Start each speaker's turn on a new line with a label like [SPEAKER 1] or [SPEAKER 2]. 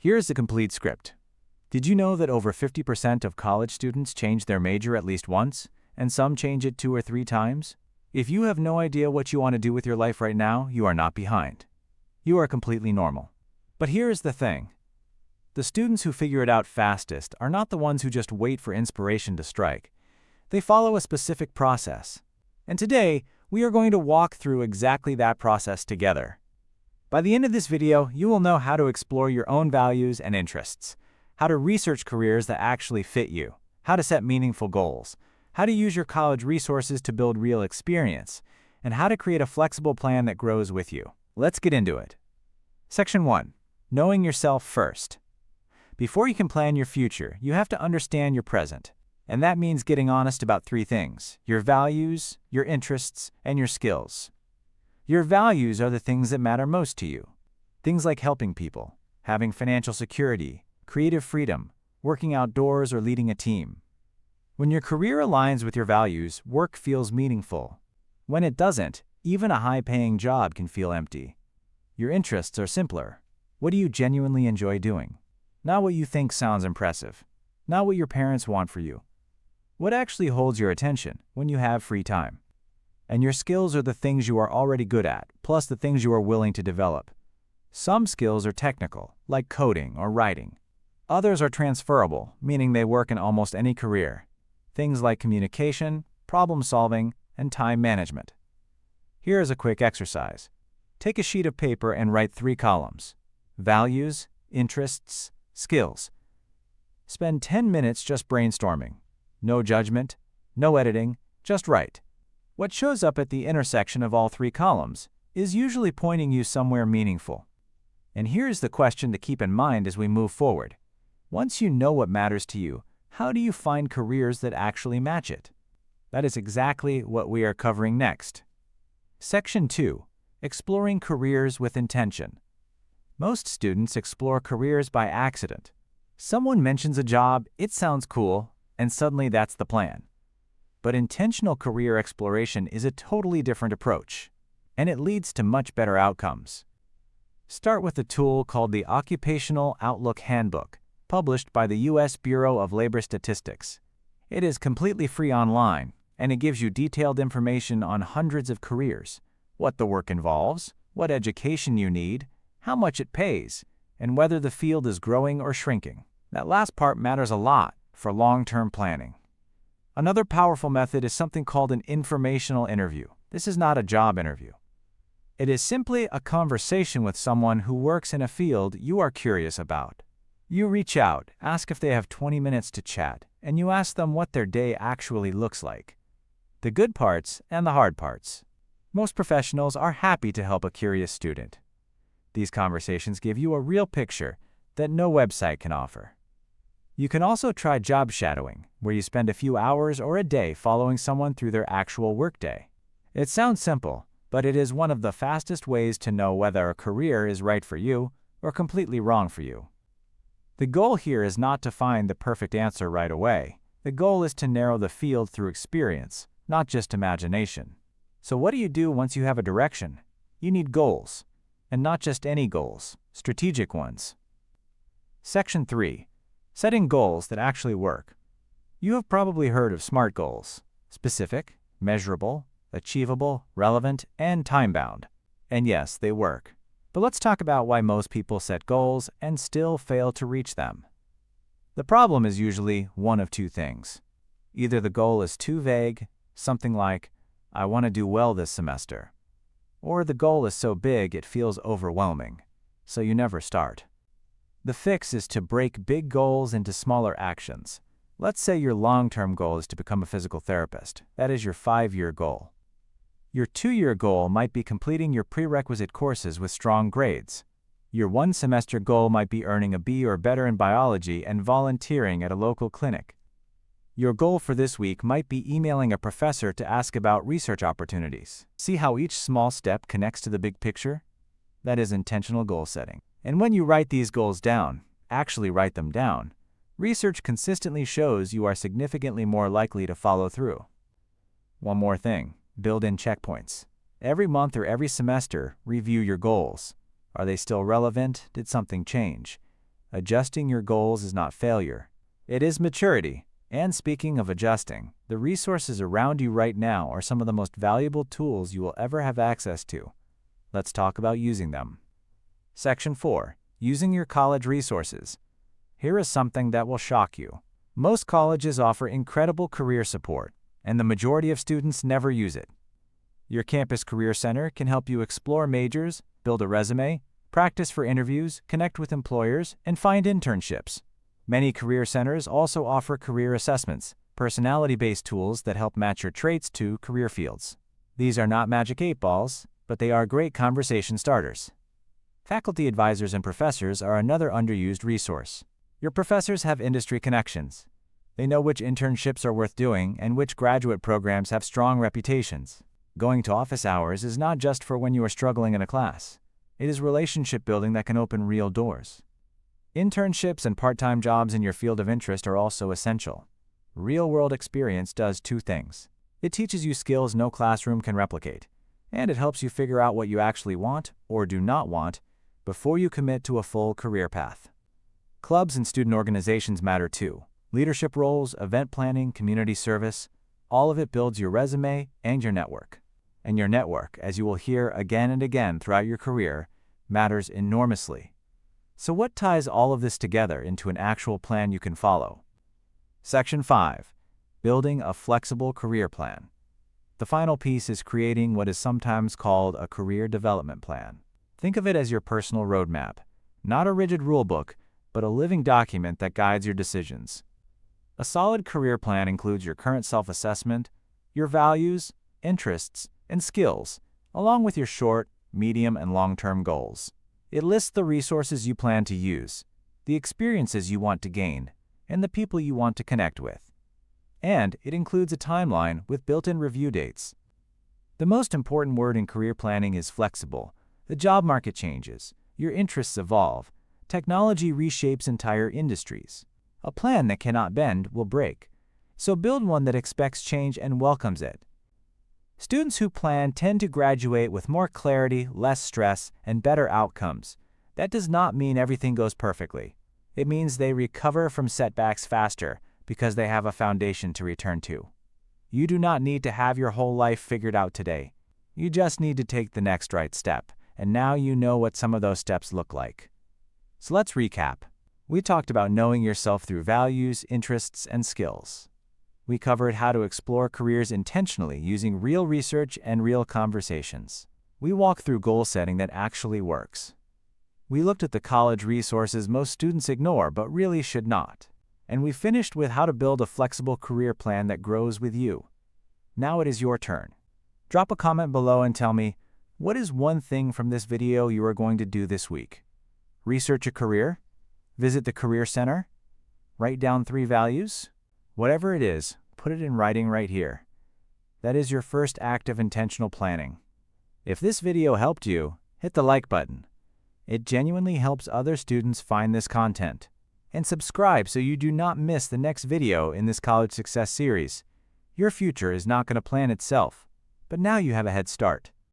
[SPEAKER 1] Here's the complete script. Did you know that over 50% of college students change their major at least once, and some change it 2 or 3 times? If you have no idea what you want to do with your life right now, you are not behind. You are completely normal. But here's the thing. The students who figure it out fastest are not the ones who just wait for inspiration to strike. They follow a specific process. And today, we are going to walk through exactly that process together. By the end of this video, you will know how to explore your own values and interests, how to research careers that actually fit you, how to set meaningful goals, how to use your college resources to build real experience, and how to create a flexible plan that grows with you. Let's get into it. Section 1. Knowing yourself first. Before you can plan your future, you have to understand your present. And that means getting honest about 3 things: your values, your interests, and your skills. Your values are the things that matter most to you. Things like helping people, having financial security, creative freedom, working outdoors, or leading a team. When your career aligns with your values, work feels meaningful. When it doesn't, even a high-paying job can feel empty. Your interests are simpler. What do you genuinely enjoy doing? Not what you think sounds impressive. Not what your parents want for you. What actually holds your attention when you have free time? And your skills are the things you are already good at, plus the things you are willing to develop. Some skills are technical, like coding or writing. Others are transferable, meaning they work in almost any career. Things like communication, problem solving, and time management. Here is a quick exercise. Take a sheet of paper and write 3 columns: values, interests, skills. Spend 10 minutes just brainstorming. No judgment, no editing, just write. What shows up at the intersection of all 3 columns is usually pointing you somewhere meaningful. And here's the question to keep in mind as we move forward. Once you know what matters to you, how do you find careers that actually match it? That is exactly what we are covering next. Section 2. Exploring careers with intention. Most students explore careers by accident. Someone mentions a job, it sounds cool, and suddenly that's the plan. But intentional career exploration is a totally different approach, and it leads to much better outcomes. Start with a tool called the Occupational Outlook Handbook, published by the U.S. Bureau of Labor Statistics. It is completely free online, and it gives you detailed information on hundreds of careers, what the work involves, what education you need, how much it pays, and whether the field is growing or shrinking. That last part matters a lot for long-term planning. Another powerful method is something called an informational interview. This is not a job interview. It is simply a conversation with someone who works in a field you are curious about. You reach out, ask if they have 20 minutes to chat, and you ask them what their day actually looks like. The good parts and the hard parts. Most professionals are happy to help a curious student. These conversations give you a real picture that no website can offer. You can also try job shadowing, where you spend a few hours or a day following someone through their actual workday. It sounds simple, but it is one of the fastest ways to know whether a career is right for you or completely wrong for you. The goal here is not to find the perfect answer right away. The goal is to narrow the field through experience, not just imagination. So what do you do once you have a direction? You need goals, and not just any goals, strategic ones. Section 3. Setting goals that actually work. You have probably heard of SMART goals: specific, measurable, achievable, relevant, and time-bound. And yes, they work. But let's talk about why most people set goals and still fail to reach them. The problem is usually one of 2 things. Either the goal is too vague, something like, I want to do well this semester, or the goal is so big it feels overwhelming, so you never start. The fix is to break big goals into smaller actions. Let's say your long-term goal is to become a physical therapist. That is your 5-year goal. Your 2-year goal might be completing your prerequisite courses with strong grades. Your 1-semester goal might be earning a B or better in biology and volunteering at a local clinic. Your goal for this week might be emailing a professor to ask about research opportunities. See how each small step connects to the big picture? That is intentional goal setting. And when you write these goals down, actually write them down, research consistently shows you are significantly more likely to follow through. One more thing, build in checkpoints. Every month or every semester, review your goals. Are they still relevant? Did something change? Adjusting your goals is not failure. It is maturity. And speaking of adjusting, the resources around you right now are some of the most valuable tools you will ever have access to. Let's talk about using them. Section 4. Using your college resources. Here is something that will shock you. Most colleges offer incredible career support, and the majority of students never use it. Your campus career center can help you explore majors, build a resume, practice for interviews, connect with employers, and find internships. Many career centers also offer career assessments, personality-based tools that help match your traits to career fields. These are not magic 8-balls, but they are great conversation starters. Faculty advisors and professors are another underused resource. Your professors have industry connections. They know which internships are worth doing and which graduate programs have strong reputations. Going to office hours is not just for when you are struggling in a class. It is relationship building that can open real doors. Internships and part-time jobs in your field of interest are also essential. Real-world experience does two things. It teaches you skills no classroom can replicate, and it helps you figure out what you actually want or do not want before you commit to a full career path. Clubs and student organizations matter too. Leadership roles, event planning, community service, all of it builds your resume and your network. And your network, as you will hear again and again throughout your career, matters enormously. So what ties all of this together into an actual plan you can follow? Section 5. Building a flexible career plan. The final piece is creating what is sometimes called a career development plan. Think of it as your personal roadmap, not a rigid rulebook, but a living document that guides your decisions. A solid career plan includes your current self-assessment, your values, interests, and skills, along with your short, medium, and long-term goals. It lists the resources you plan to use, the experiences you want to gain, and the people you want to connect with. And it includes a timeline with built-in review dates. The most important word in career planning is flexible. The job market changes, your interests evolve, technology reshapes entire industries. A plan that cannot bend will break, so build one that expects change and welcomes it. Students who plan tend to graduate with more clarity, less stress, and better outcomes. That does not mean everything goes perfectly. It means they recover from setbacks faster because they have a foundation to return to. You do not need to have your whole life figured out today. You just need to take the next right step, and now you know what some of those steps look like. So let's recap. We talked about knowing yourself through values, interests, and skills. We covered how to explore careers intentionally using real research and real conversations. We walked through goal setting that actually works. We looked at the college resources most students ignore but really should not. And we finished with how to build a flexible career plan that grows with you. Now it is your turn. Drop a comment below and tell me, what is one thing from this video you are going to do this week? Research a career? Visit the Career Center? Write down 3 values? Whatever it is, put it in writing right here. That is your first act of intentional planning. If this video helped you, hit the like button. It genuinely helps other students find this content. And subscribe so you do not miss the next video in this College Success series. Your future is not going to plan itself, but now you have a head start.